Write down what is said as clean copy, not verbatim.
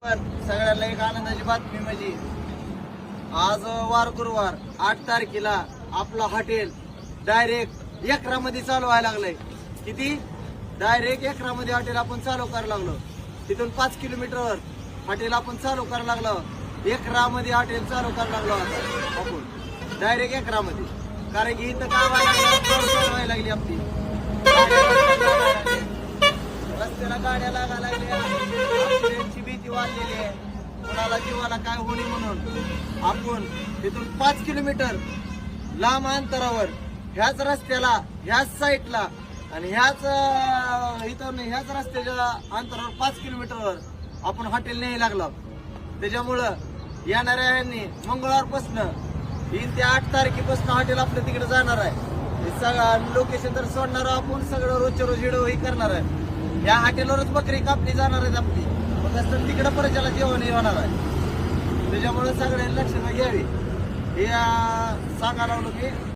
सगळ्यांना एक आनंदाची बातमी म्हणजे आज वार गुरुवार 8 तारखेला आपलं हॉटेल डायरेक्ट एकरामध्ये चालू व्हायला लागलंय. किती? डायरेक्ट एकरामध्ये हॉटेल आपण चालू करायला लागलो. तिथून 5 किलोमीटरवर हॉटेल आपण चालू करायला लागलो. एकरामध्ये हॉटेल चालू करायला लागलो आपण डायरेक्ट एकरामध्ये. कारण की इथं काय व्हायला लागली आपली रस्त्याला गाड्या लागायला लागल्या. ऍक्सिडेंटची भीती वाढलेली आहे. कोणाला जीवाला काय होणे म्हणून आपण तिथून 5 किलोमीटर लांब अंतरावर ह्याच रस्त्याला ह्याच साईडला आणि ह्याच रस्त्याच्या अंतरावर 5 किलोमीटरवर आपण हॉटेल न्यायला लागलो. त्याच्यामुळं येणाऱ्या ह्यांनी मंगळवारपासून 3 ते 8 तारखेपासून हॉटेल आपलं तिकडे जाणार आहे. सगळं लोकेशन तर सोडणार आपण. सगळं रोजच्या रोज व्हिडिओ करणार आहे. या हॉटेलवरच बकरी कापली जाणार आहे आपली. फक्त तिकडे परत जेवण होणार आहे. त्याच्यामुळे सगळ्यांनी लक्षात घ्यावी हे सांगायला लागलो की